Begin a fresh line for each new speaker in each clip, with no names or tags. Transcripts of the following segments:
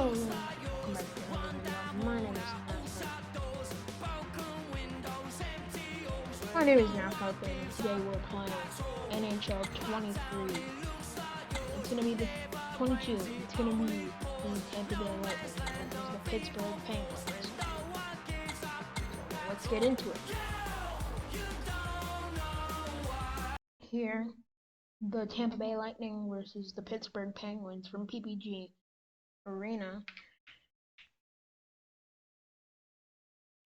Welcome back to another video. My name is Nathaniel, and today we're playing NHL 23. It's gonna be the 22. It's gonna be the Tampa Bay Lightning versus the Pittsburgh Penguins. Let's get into it. Here, the Tampa Bay Lightning versus the Pittsburgh Penguins from PPG Arena.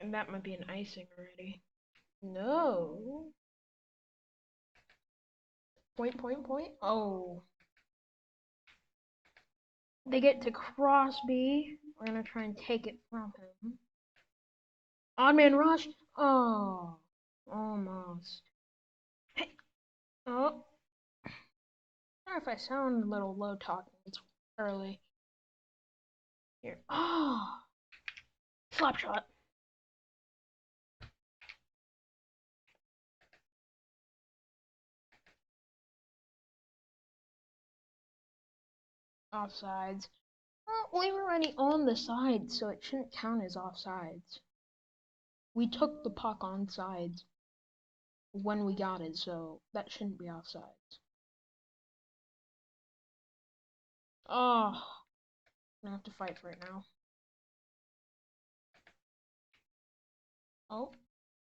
And that might be an icing already. No. Point. Oh. They get to Crosby. We're going to try and take it from him. Odd man rush. Oh. Almost. Hey. Oh. Sorry if I sound a little low talking. It's early. Here. Oh. Slap shot. Offsides. Well, we were already on the side, so it shouldn't count as offsides. We took the puck on sides when we got it, so that shouldn't be offsides. Oh. I'm gonna have to fight for it now. Oh.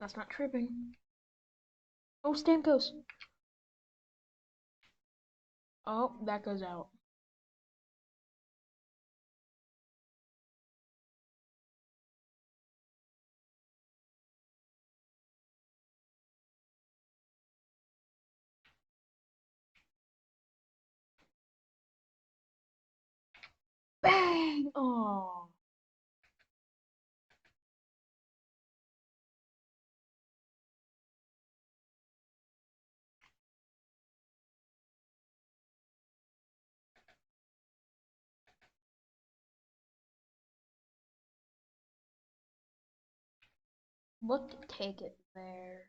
That's not tripping. Oh, Stamkos. Oh, that goes out. Bang! Oh. Look to take it there.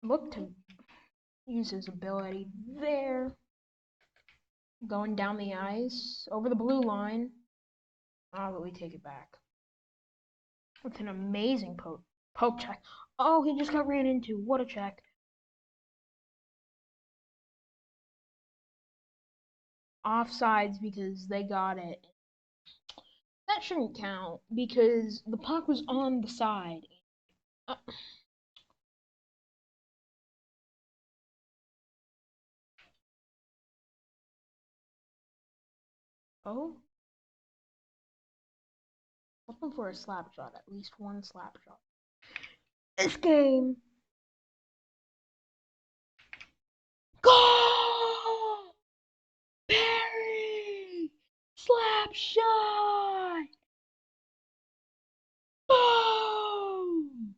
Look to use his ability there. Going down the ice, over the blue line. Ah, but we take it back. With an amazing poke check. Oh, he just got ran into. What a check. Offsides because they got it. That shouldn't count because the puck was on the side. Uh, oh? Looking for a slap shot, at least one slap shot. This game. Goal! Perry! Slap shot! Boom!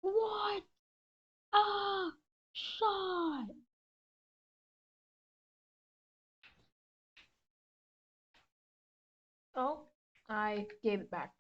What a shot! Oh, I gave it back.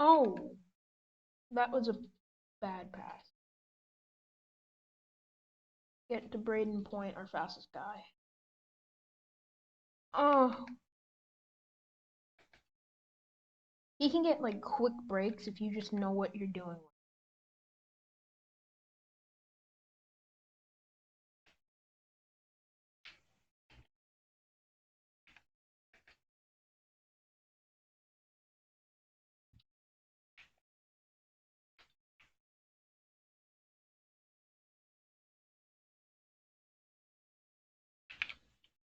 Oh, that was a bad pass. Get to Braden Point, our fastest guy. Oh. He can get like quick breaks if you just know what you're doing.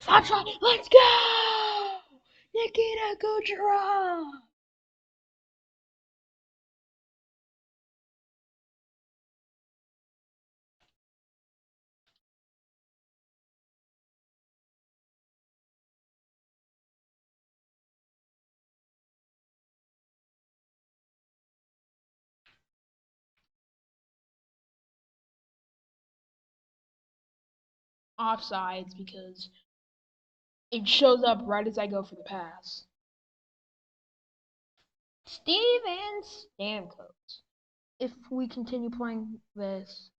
Slap shot. Let's go! Nikita Kucherov. Offsides because it shows up right as I go for the pass. Steven Stamkos. If we continue playing this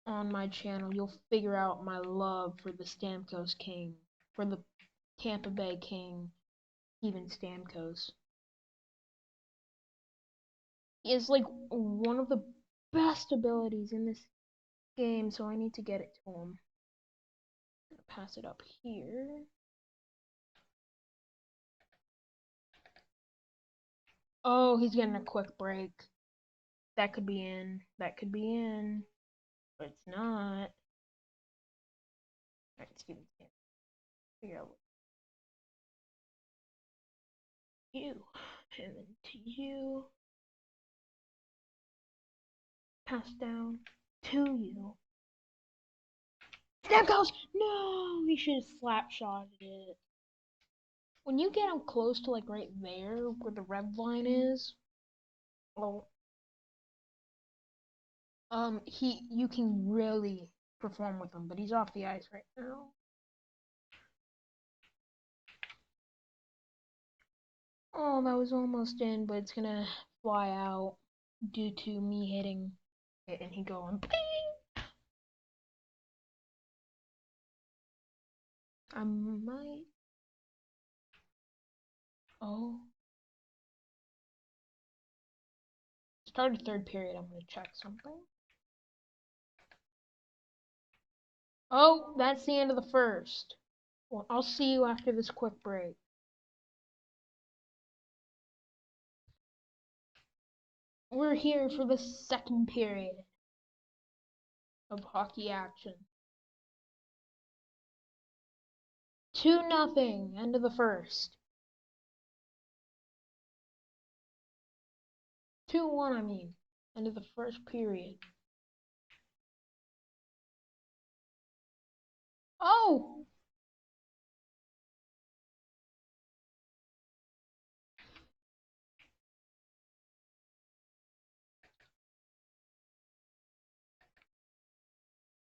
on my channel, you'll figure out my love for the Stamkos King, for the Tampa Bay King, Steven Stamkos. He is like one of the best abilities in this game, so I need to get it to him. I'm gonna pass it up here. Oh, he's getting a quick break. That could be in. That could be in. But it's not. Alright, Steven Stamkos. Figure out what you. And then to you. Pass down to you. Stamkos! No! He should have slap shotted it. When you get him close to like right there where the red line is, well, you can really perform with him, but he's off the ice right now. Oh, that was almost in, but it's gonna fly out due to me hitting it and he going ping. I might. Oh. Started third period. I'm gonna check something. Oh, that's the end of the first. Well, I'll see you after this quick break. We're here for the second period of hockey action. 2-0, end of the first. 2-1, I mean, end of the first period. Oh!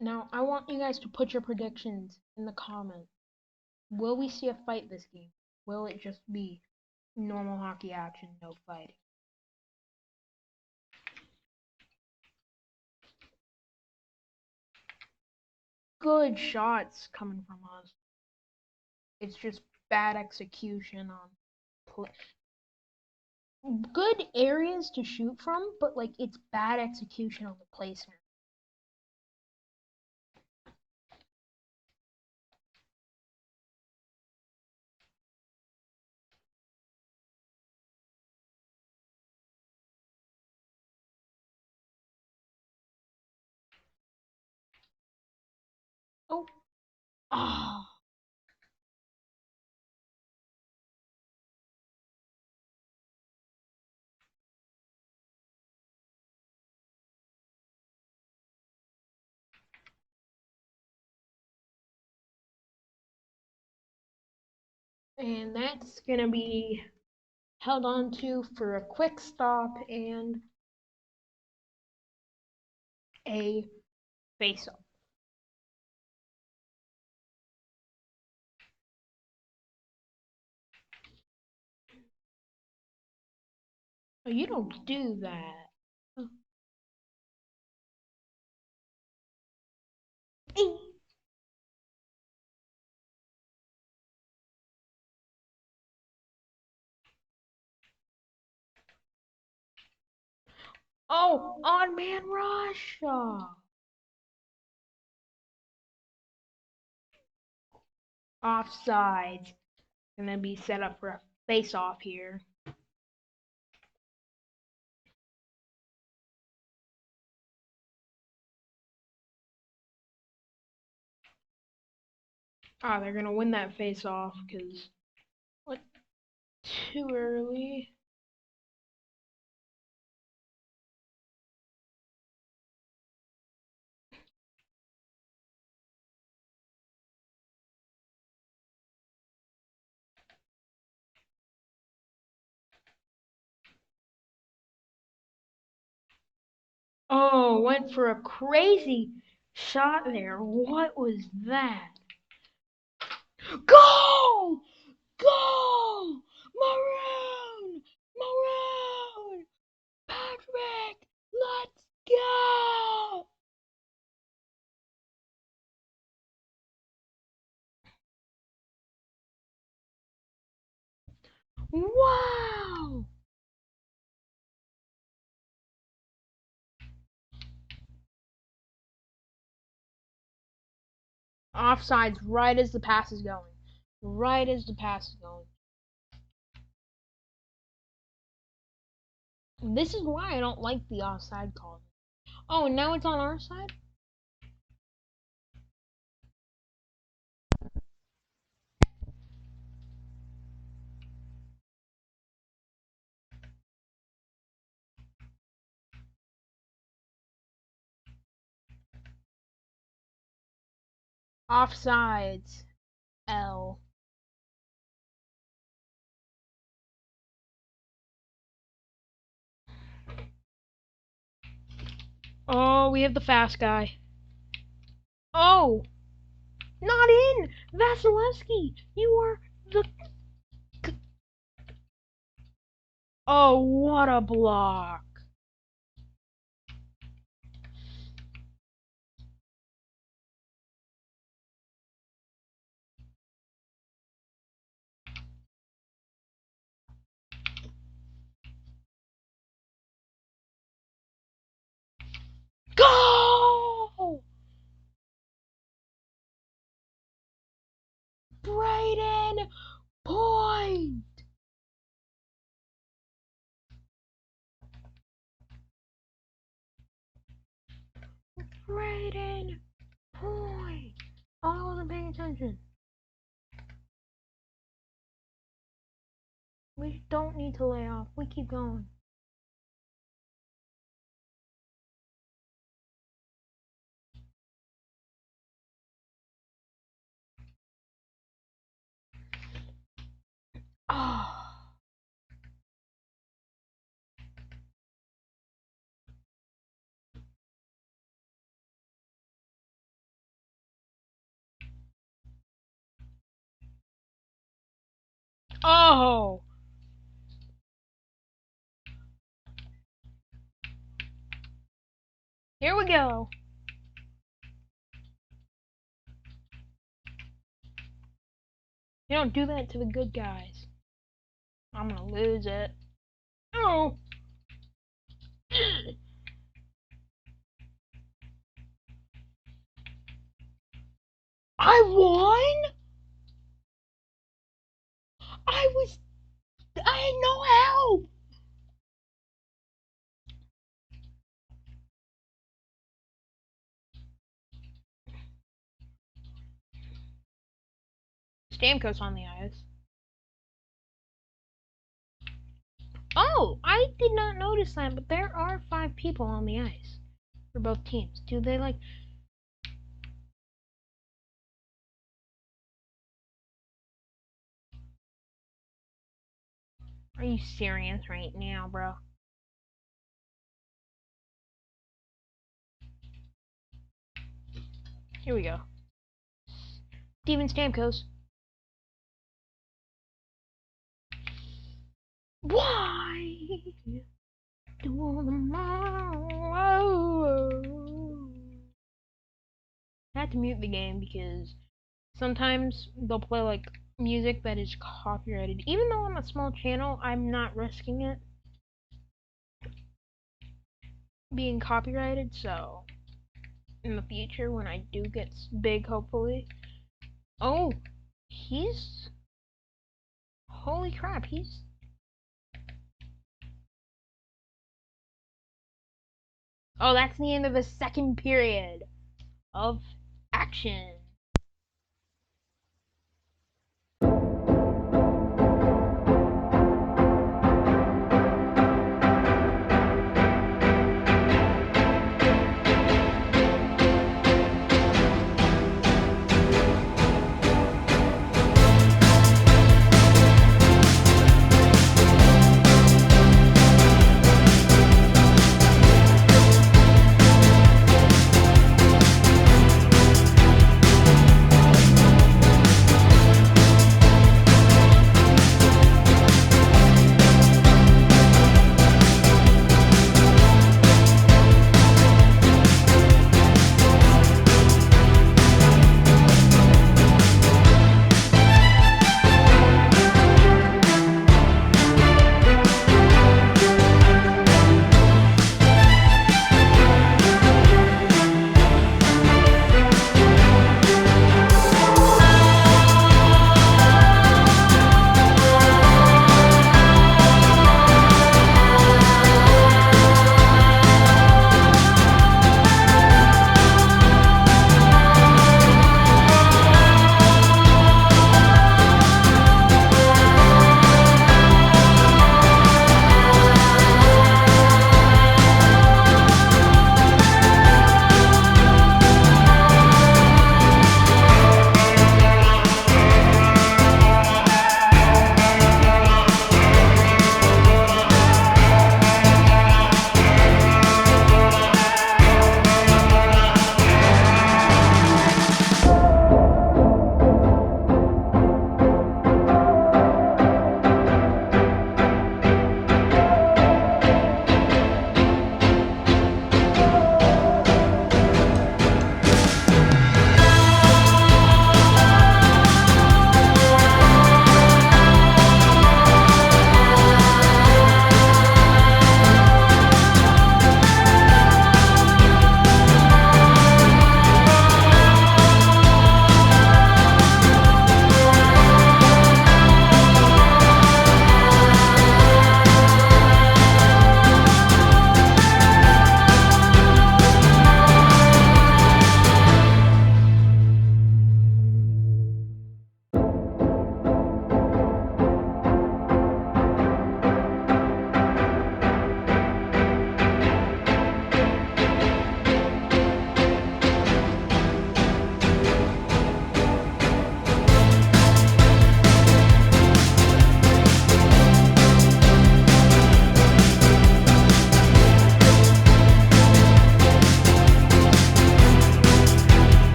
Now, I want you guys to put your predictions in the comments. Will we see a fight this game? Will it just be normal hockey action, no fighting? Good shots coming from us. It's just bad execution on play. Good areas to shoot from, but like it's bad execution on the placement. Oh. Ah. Oh. And that's going to be held on to for a quick stop and a face-off. Oh, you don't do that. Oh. Oh, odd man rush. Offside. Gonna be set up for a face-off here. Ah, they're gonna win that face off because what? Too early. Oh, went for a crazy shot there. What was that? Goal! Goal! Maroon! Maroon! Patrick! Let's go! Wow! Offsides right as the pass is going. Right as the pass is going. This is why I don't like the offside call. Oh, and now it's on our side? Offsides. L. Oh, we have the fast guy. Oh! Not in! Vasilevsky! You are the... Oh, what a block! Go! Brayden Point! Brayden Point! Oh, I wasn't paying attention. We don't need to lay off. We keep going. Oh. Oh! Here we go. You don't do that to the good guys. I'm gonna lose it. Oh! I won? I had no help! Stamkos on the ice. Oh, I did not notice that, but there are 5 people on the ice for both teams. Do they like... Are you serious right now, bro? Here we go. Steven Stamkos. Why do all the more? I had to mute the game because sometimes they'll play like music that is copyrighted. Even though I'm a small channel, I'm not risking it being copyrighted. So in the future, when I do get big, hopefully. Oh, he's... Holy crap, he's... Oh, that's the end of the second period of action.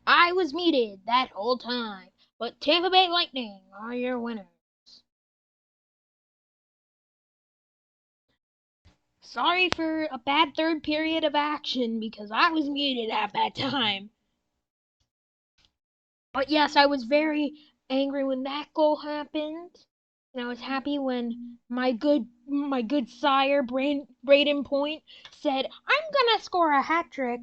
I was muted that whole time, but Tampa Bay Lightning are your winners. Sorry for a bad third period of action because I was muted at that time. But yes, I was very angry when that goal happened. And I was happy when my good sire Braden Point said, "I'm gonna score a hat trick."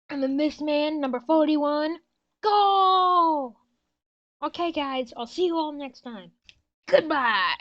And then this man, number 41, goal! Okay, guys, I'll see you all next time. Goodbye!